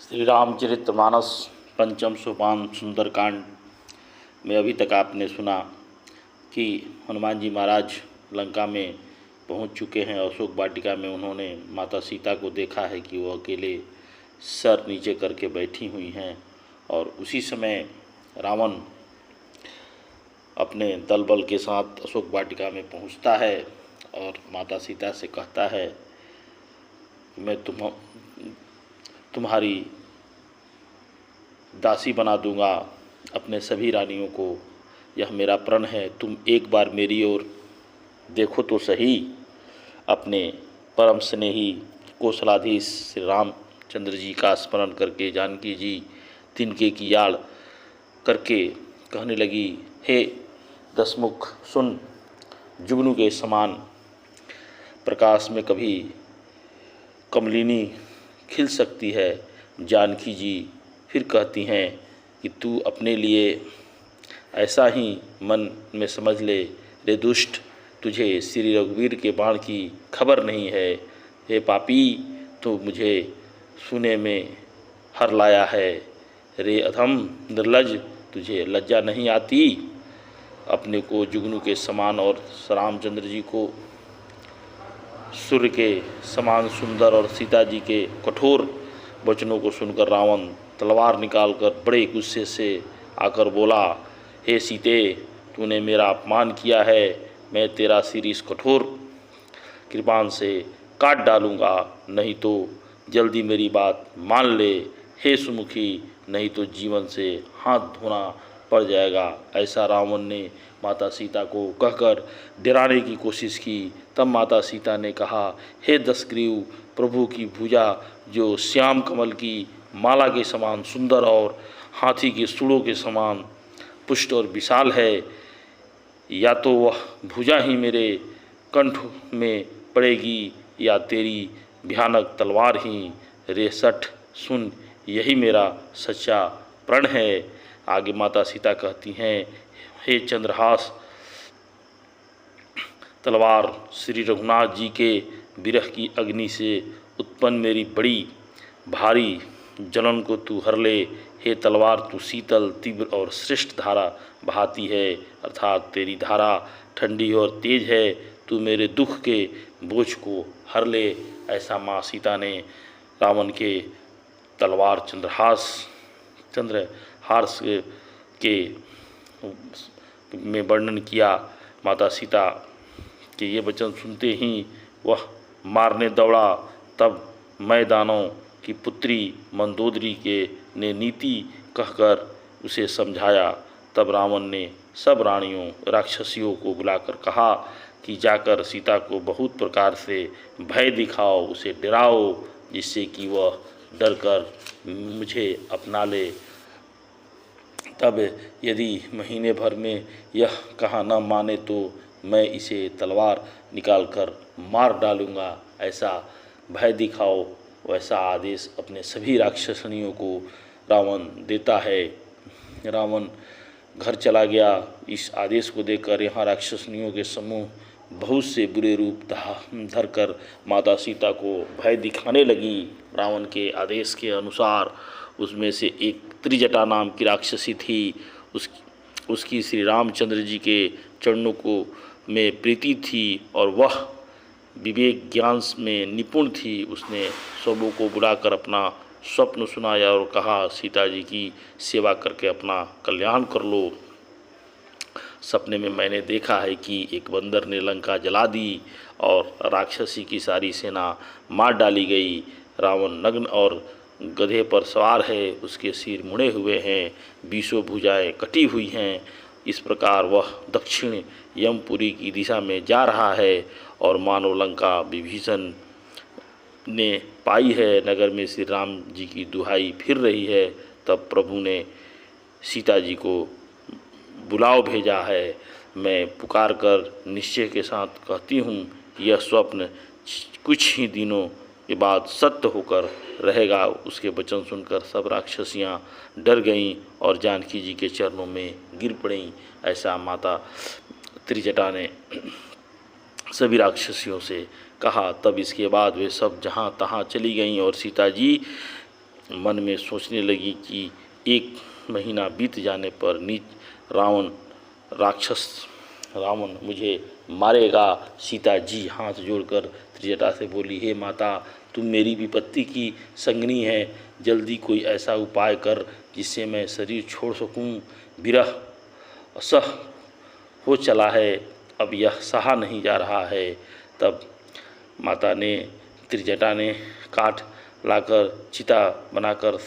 श्री रामचरितमानस पंचम सोपान सुंदरकांड में अभी तक आपने सुना कि हनुमान जी महाराज लंका में पहुंच चुके हैं। अशोक वाटिका में उन्होंने माता सीता को देखा है कि वो अकेले सर नीचे करके बैठी हुई हैं और उसी समय रावण अपने दल बल के साथ अशोक वाटिका में पहुंचता है और माता सीता से कहता है मैं तुम्हारी दासी बना दूंगा अपने सभी रानियों को, यह मेरा प्रण है। तुम एक बार मेरी ओर देखो तो सही। अपने परम स्नेही कौशलाधीश श्री रामचंद्र जी का स्मरण करके जानकी जी तिनके की याड़ करके कहने लगी, हे दसमुख सुन, जुगनू के समान प्रकाश में कभी कमलिनी खिल सकती है। जानकी जी फिर कहती हैं कि तू अपने लिए ऐसा ही मन में समझ ले, रे दुष्ट, तुझे श्री रघुवीर के बाण की खबर नहीं है। हे पापी, तू मुझे सुने में हर लाया है। रे अधम निर्लज, तुझे लज्जा नहीं आती। अपने को जुगनू के समान और रामचंद्र जी को सूर्य के समान सुंदर और सीता जी के कठोर वचनों को सुनकर रावण तलवार निकालकर बड़े गुस्से से आकर बोला, हे सीते, तूने मेरा अपमान किया है। मैं तेरा सिर इस कठोर कृपान से काट डालूंगा, नहीं तो जल्दी मेरी बात मान ले। हे सुमुखी, नहीं तो जीवन से हाथ धोना पड़ जाएगा। ऐसा रावण ने माता सीता को कहकर डराने की कोशिश की। तब माता सीता ने कहा, हे दशग्रीव, प्रभु की भुजा जो श्याम कमल की माला के समान सुंदर और हाथी के सूढ़ों के समान पुष्ट और विशाल है, या तो वह भुजा ही मेरे कंठ में पड़ेगी या तेरी भयानक तलवार ही। रे सठ, सुन, यही मेरा सच्चा प्रण है। आगे माता सीता कहती हैं, हे चंद्रहास, तलवार श्री रघुनाथ जी के विरह की अग्नि से उत्पन्न मेरी बड़ी भारी जलन को तू हर ले। हे तलवार, तू शीतल, तीव्र और श्रेष्ठ धारा बहाती है, अर्थात तेरी धारा ठंडी और तेज है। तू मेरे दुख के बोझ को हर ले। ऐसा माँ सीता ने रावण के तलवार चंद्रहास के में वर्णन किया। माता सीता के ये वचन सुनते ही वह मारने दौड़ा। तब मैदानों की पुत्री मंदोदरी के ने नीति कहकर उसे समझाया। तब रावण ने सब रानियों राक्षसियों को बुलाकर कहा कि जाकर सीता को बहुत प्रकार से भय दिखाओ, उसे डराओ, जिससे कि वह डरकर मुझे अपना ले। तब यदि महीने भर में यह कहा न माने तो मैं इसे तलवार निकालकर मार डालूँगा। ऐसा भय दिखाओ। वैसा आदेश अपने सभी राक्षसनियों को रावण देता है। रावण घर चला गया। इस आदेश को देखकर यहाँ राक्षसनियों के समूह बहुत से बुरे रूप धरकर माता सीता को भय दिखाने लगी। रावण के आदेश के अनुसार उसमें से एक त्रिजटा नाम की राक्षसी थी। उसकी श्री रामचंद्र जी के चरणों को में प्रीति थी और वह विवेक ज्ञान में निपुण थी। उसने सबों को बुलाकर अपना स्वप्न सुनाया और कहा, सीता जी की सेवा करके अपना कल्याण कर लो। सपने में मैंने देखा है कि एक बंदर ने लंका जला दी और राक्षसी की सारी सेना मार डाली गई। रावण नग्न और गधे पर सवार है, उसके सिर मुड़े हुए हैं, 20 भुजाएं कटी हुई हैं। इस प्रकार वह दक्षिण यमपुरी की दिशा में जा रहा है और मानव लंका विभीषण ने पाई है। नगर में श्री राम जी की दुहाई फिर रही है। तब प्रभु ने सीता जी को बुलाव भेजा है। मैं पुकार कर निश्चय के साथ कहती हूँ कि यह स्वप्न कुछ ही दिनों के बाद सत्य होकर रहेगा। उसके वचन सुनकर सब राक्षसियाँ डर गईं और जानकी जी के चरणों में गिर पड़ीं। ऐसा माता त्रिजटा ने सभी राक्षसियों से कहा। तब इसके बाद वे सब जहाँ तहाँ चली गईं और सीता जी मन में सोचने लगी कि 1 महीना बीत जाने पर नीच रावण मुझे मारेगा। सीता जी हाथ जोड़कर त्रिजटा से बोली, हे माता, तुम मेरी विपत्ति की संगिनी है, जल्दी कोई ऐसा उपाय कर जिससे मैं शरीर छोड़ सकूं। विरह असह हो चला है, अब यह सहा नहीं जा रहा है। तब त्रिजटा ने काठ लाकर चिता बनाकर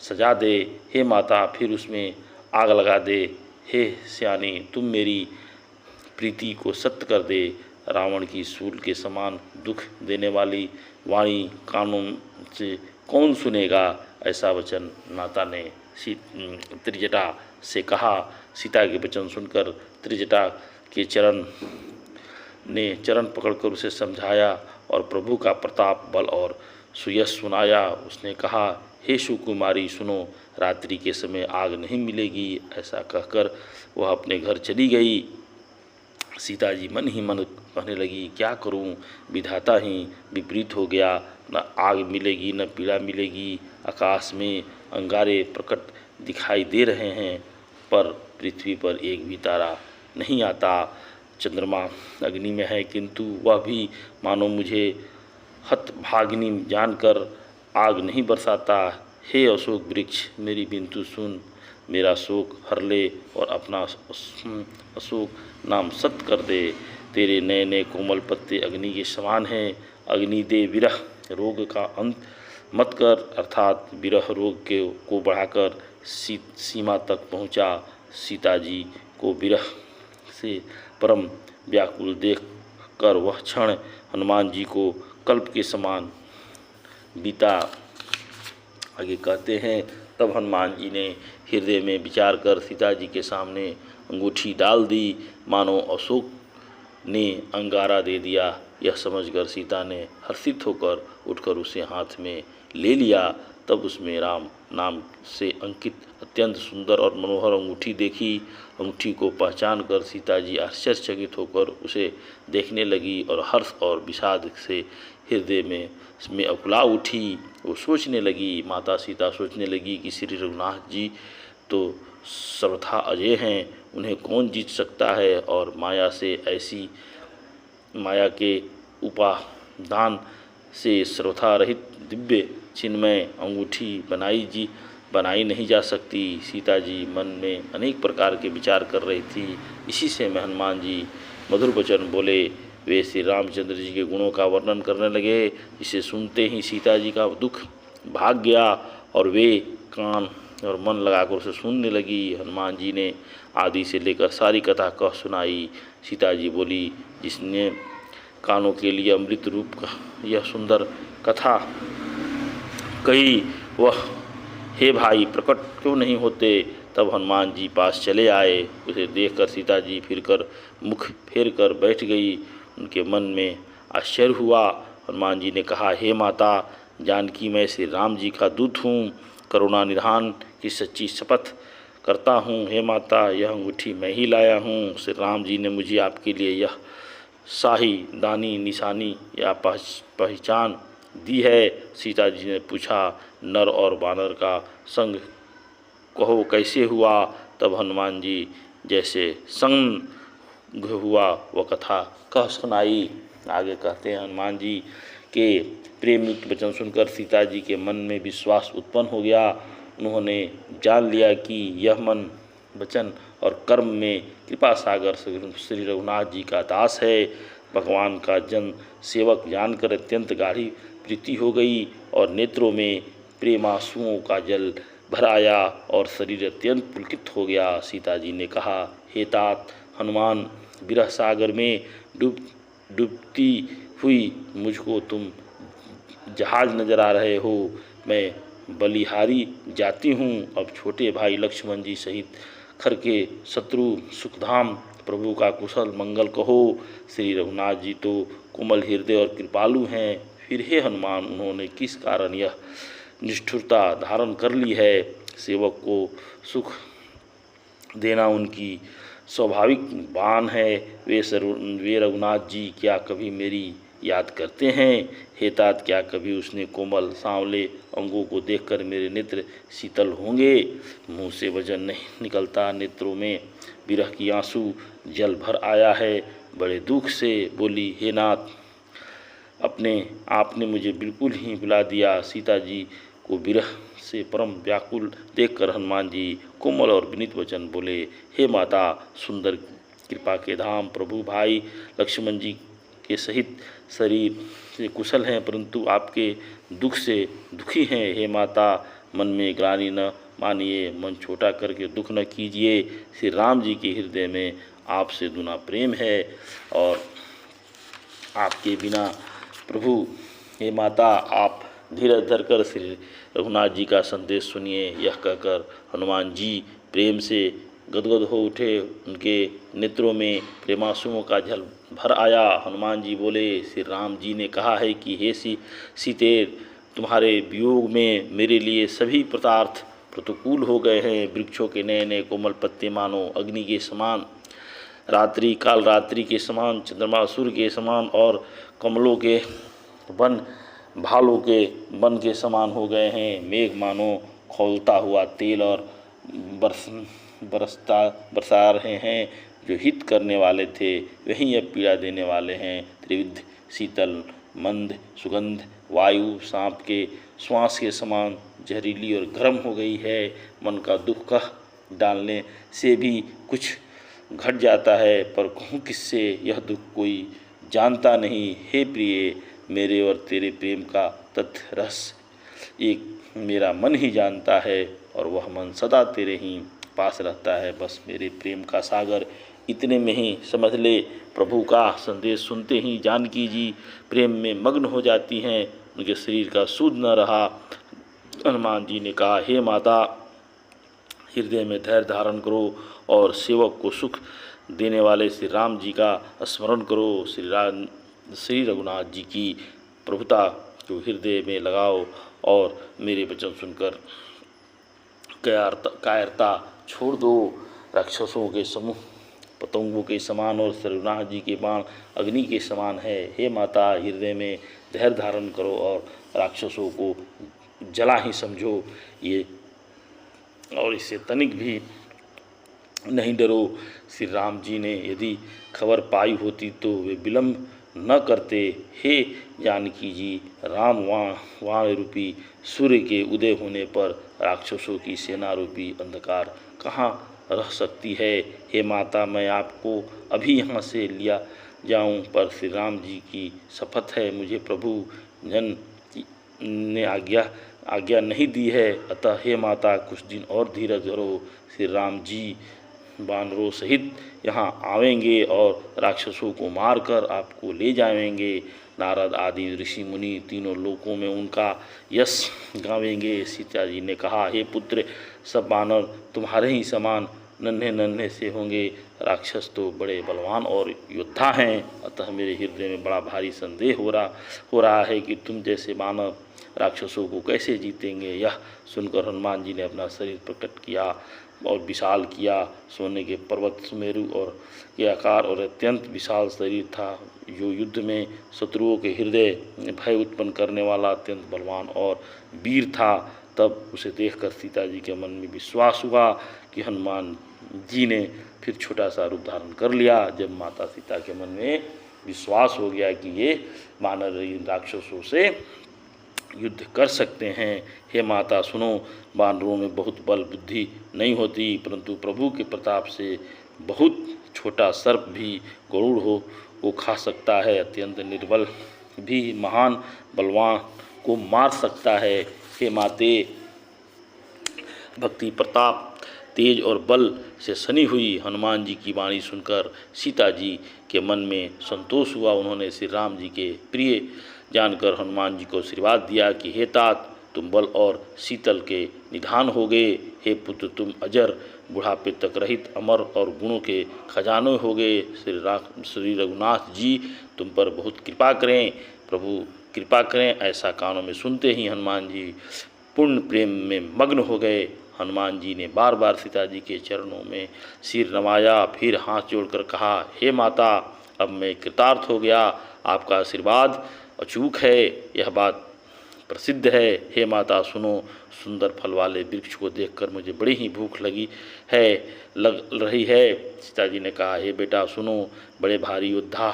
सजा दे। हे माता, फिर उसमें आग लगा दे। हे सियानी, तुम मेरी प्रीति को सत्य कर दे। रावण की सूल के समान दुख देने वाली वाणी कानों से कौन सुनेगा। ऐसा वचन माता ने त्रिजटा से कहा। सीता के वचन सुनकर त्रिजटा के चरण पकड़कर उसे समझाया और प्रभु का प्रताप, बल और सुयश सुनाया। उसने कहा, हे सुकुमारी, सुनो, रात्रि के समय आग नहीं मिलेगी। ऐसा कहकर वह अपने घर चली गई। सीता जी मन ही मन कहने लगी, क्या करूं, विधाता ही विपरीत हो गया। न आग मिलेगी न पीड़ा मिलेगी। आकाश में अंगारे प्रकट दिखाई दे रहे हैं, पर पृथ्वी पर एक भी तारा नहीं आता। चंद्रमा अग्नि में है, किंतु वह भी मानो मुझे हतभागिनी जानकर आग नहीं बरसाता। हे अशोक वृक्ष, मेरी बिंतु सुन, मेरा शोक हर ले और अपना अशोक नाम सत्य कर दे। तेरे नए नए कोमल पत्ते अग्नि के समान हैं। अग्नि दे, विरह रोग का अंत मत कर, अर्थात विरह रोग को बढ़ाकर सीमा तक पहुंचा। सीता जी को विरह से परम व्याकुल देख कर वह क्षण हनुमान जी को कल्प के समान बीता। आगे कहते हैं, तब हनुमान जी ने हृदय में विचार कर सीता जी के सामने अंगूठी डाल दी, मानो अशोक ने अंगारा दे दिया। यह समझकर सीता ने हर्षित होकर उठकर उसे हाथ में ले लिया। तब उसमें राम नाम से अंकित अत्यंत सुंदर और मनोहर अंगूठी देखी। अंगूठी को पहचान कर सीता जी आश्चर्यचकित होकर उसे देखने लगी और हर्ष और विषाद से हृदय में अकुला उठी। वो सोचने लगी, माता सीता सोचने लगी कि श्री रघुनाथ जी तो सर्वथा अजय हैं, उन्हें कौन जीत सकता है। और माया के उपादान से सर्वथा रहित दिव्य चिन्मय अंगूठी बनाई नहीं जा सकती। सीता जी मन में अनेक प्रकार के विचार कर रही थी। इसी से में हनुमान जी मधुर वचन बोले। वे श्री रामचंद्र जी के गुणों का वर्णन करने लगे, जिसे सुनते ही सीता जी का दुख भाग गया और वे कान और मन लगाकर उसे सुनने लगी। हनुमान जी ने आदि से लेकर सारी कथा कह सुनाई। सीता जी बोली, जिसने कानों के लिए अमृत रूप का यह सुंदर कथा कही, वह हे भाई प्रकट क्यों नहीं होते। तब हनुमान जी पास चले आए। उसे देखकर सीता जी मुख फेर कर बैठ गई। उनके मन में आश्चर्य हुआ। हनुमान जी ने कहा, हे माता जानकी, मैं श्री राम जी का दूत हूँ, करुणा निधान की सच्ची शपथ करता हूँ। हे माता, यह अंगूठी मैं ही लाया हूँ। श्री राम जी ने मुझे आपके लिए यह शाही दानी निशानी या पहचान दी है। सीता जी ने पूछा, नर और बानर का संग कहो कैसे हुआ। तब हनुमान जी जैसे संग हुआ वह कथा कह सुनाई। आगे कहते हैं, हनुमान जी के प्रेमिक वचन सुनकर सीता जी के मन में विश्वास उत्पन्न हो गया। उन्होंने जान लिया कि यह मन वचन और कर्म में कृपा सागर श्री रघुनाथ जी का दास है। भगवान का जन सेवक जानकर अत्यंत गाढ़ी प्रीति हो गई और नेत्रों में प्रेमांसुओं का जल भर आया और शरीर अत्यंत पुलकित हो गया। सीता जी ने कहा, हे तात हनुमान, विरह सागर में डूबती हुई मुझको तुम जहाज नजर आ रहे हो। मैं बलिहारी जाती हूँ। अब छोटे भाई लक्ष्मण जी सहित खर के शत्रु सुखधाम प्रभु का कुशल मंगल कहो। श्री रघुनाथ जी तो कोमल हृदय और कृपालु हैं, फिर हे हनुमान, उन्होंने किस कारण यह निष्ठुरता धारण कर ली है। सेवक को सुख देना उनकी स्वाभाविक बान है। वे रघुनाथ जी क्या कभी मेरी याद करते हैं। हे तात, क्या कभी उसने कोमल सांवले अंगों को देखकर मेरे नेत्र शीतल होंगे? मुंह से वजन नहीं निकलता, नेत्रों में विरह की आंसू जल भर आया है। बड़े दुख से बोली, हे नाथ, आपने मुझे बिल्कुल ही भुला दिया। सीता जी को विरह से परम व्याकुल देखकर हनुमान जी कोमल और विनीत वचन बोले, हे माता, सुंदर कृपा के धाम प्रभु भाई लक्ष्मण जी के सहित शरीर से कुशल हैं, परंतु आपके दुख से दुखी हैं। हे माता, मन में ग्लानि न मानिए, मन छोटा करके दुख न कीजिए। श्री राम जी के हृदय में आपसे दुना प्रेम है और आपके बिना प्रभु, हे माता, आप धीरज धरकर श्री रघुनाथ जी का संदेश सुनिए। यह कहकर हनुमान जी प्रेम से गदगद हो उठे। उनके नेत्रों में प्रेमांसुओं का जल भर आया। हनुमान जी बोले, श्री राम जी ने कहा है कि हे सीते, तुम्हारे वियोग में मेरे लिए सभी पदार्थ प्रतिकूल हो गए हैं। वृक्षों के नए नए कोमल पत्ते मानो अग्नि के समान, रात्रि काल रात्रि के समान, चंद्रमा सूर्य के समान और कमलों के वन भालों के वन के समान हो गए हैं। मेघ मानो खौलता हुआ तेल और बरसा रहे हैं। जो हित करने वाले थे वही अब पीड़ा देने वाले हैं। त्रिविध शीतल मंद सुगंध वायु सांप के श्वास के समान जहरीली और गर्म हो गई है। मन का दुख कह डालने से भी कुछ घट जाता है, पर कहूँ किससे, यह दुख कोई जानता नहीं। हे प्रिय, मेरे और तेरे प्रेम का तथ्य रहस्य एक मेरा मन ही जानता है और वह मन सदा तेरे ही पास रहता है। बस मेरे प्रेम का सागर इतने में ही समझ ले। प्रभु का संदेश सुनते ही जानकी जी प्रेम में मग्न हो जाती हैं। उनके शरीर का सूझ न रहा। हनुमान जी ने कहा, हे माता, हृदय में धैर्य धारण करो और सेवक को सुख देने वाले श्री राम जी का स्मरण करो। श्री रघुनाथ जी की प्रभुता को हृदय में लगाओ और मेरे वचन सुनकर कायरता छोड़ दो। राक्षसों के समूह पतंगों के समान और श्री रघुनाथ जी के बाण अग्नि के समान है। हे माता, हृदय में धैर्य धारण करो और राक्षसों को जला ही समझो, ये और इससे तनिक भी नहीं डरो। श्री राम जी ने यदि खबर पाई होती तो वे विलंब न करते। हे जानकी जी, राम वाण रूपी सूर्य के उदय होने पर राक्षसों की सेना रूपी अंधकार कहाँ रह सकती है। हे माता, मैं आपको अभी यहाँ से लिया जाऊँ, पर श्री राम जी की शपथ है, मुझे प्रभु जन ने आज्ञा नहीं दी है। अतः हे माता, कुछ दिन और धीरज धरो। श्री राम जी वानरों सहित यहाँ आवेंगे और राक्षसों को मारकर आपको ले जाएंगे। नारद आदि ऋषि मुनि तीनों लोकों में उनका यश गावेंगे। सीता जी ने कहा, हे पुत्र, सब वानर तुम्हारे ही समान नन्हे नन्हे से होंगे। राक्षस तो बड़े बलवान और योद्धा हैं। अतः मेरे हृदय में बड़ा भारी संदेह हो रहा है कि तुम जैसे मानव राक्षसों को कैसे जीतेंगे। यह सुनकर हनुमान जी ने अपना शरीर प्रकट किया और विशाल किया। सोने के पर्वत सुमेरु और के आकार और अत्यंत विशाल शरीर था, जो युद्ध में शत्रुओं के हृदय भय उत्पन्न करने वाला अत्यंत बलवान और वीर था। तब उसे देखकर सीता जी के मन में विश्वास हुआ कि हनुमान जी ने फिर छोटा सा रूप धारण कर लिया। जब माता सीता के मन में विश्वास हो गया कि ये वानर राक्षसों से युद्ध कर सकते हैं। हे माता, सुनो, वानरों में बहुत बल बुद्धि नहीं होती, परंतु प्रभु के प्रताप से बहुत छोटा सर्प भी गरुड़ को खा सकता है। अत्यंत निर्बल भी महान बलवान को मार सकता है। हे माते, भक्ति प्रताप तेज और बल से सनी हुई हनुमान जी की वाणी सुनकर सीता जी के मन में संतोष हुआ। उन्होंने श्री राम जी के प्रिय जानकर हनुमान जी को आशीर्वाद दिया कि हे तात, तुम बल और शीतल के निधान हो गए। हे पुत्र, तुम अजर बुढ़ापे तक रहित अमर और गुणों के खजाने हो गए। श्री रघुनाथ जी तुम पर बहुत कृपा करें, प्रभु कृपा करें। ऐसा कानों में सुनते ही हनुमान जी पूर्ण प्रेम में मग्न हो गए। हनुमान जी ने बार बार सीता जी के चरणों में सिर नवाया, फिर हाथ जोड़कर कहा, हे माता, अब मैं कृतार्थ हो गया। आपका आशीर्वाद अचूक है, यह बात प्रसिद्ध है। हे माता सुनो, सुंदर फल वाले वृक्ष को देखकर मुझे बड़ी ही भूख लग रही है। सीता जी ने कहा, हे बेटा सुनो, बड़े भारी योद्धा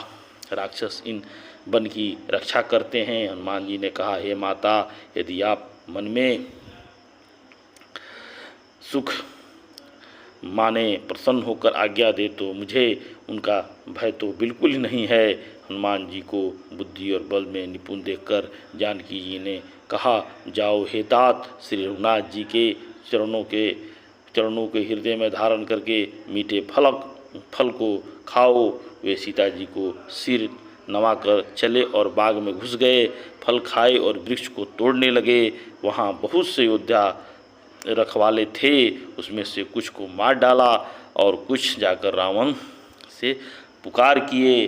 राक्षस इन वन की रक्षा करते हैं। हनुमान जी ने कहा, हे माता, यदि आप मन में सुख माने प्रसन्न होकर आज्ञा दे तो मुझे उनका भय तो बिल्कुल ही नहीं है। हनुमान जी को बुद्धि और बल में निपुण देखकर जानकी जी ने कहा, जाओ हे तात, श्री रघुनाथ जी के चरणों के हृदय में धारण करके मीठे फल को खाओ। वे सीता जी को सिर नवाकर चले और बाग में घुस गए। फल खाए और वृक्ष को तोड़ने लगे। वहाँ बहुत से योद्धा रखवाले थे, उसमें से कुछ को मार डाला और कुछ जाकर रावण से पुकार किए।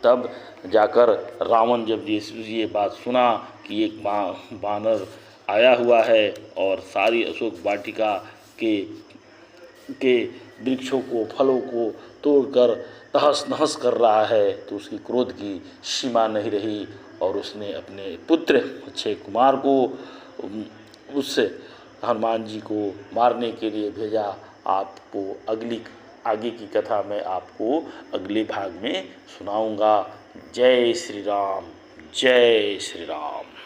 तब जाकर रावण जब ये बात सुना कि एक बानर आया हुआ है और सारी अशोक वाटिका के वृक्षों को, फलों को तोड़कर तहस नहस कर रहा है, तो उसकी क्रोध की सीमा नहीं रही और उसने अपने पुत्र अक्षय कुमार को उस हनुमान जी को मारने के लिए भेजा। आपको आगे की कथा मैं आपको अगले भाग में सुनाऊंगा। जय श्री राम, जय श्री राम।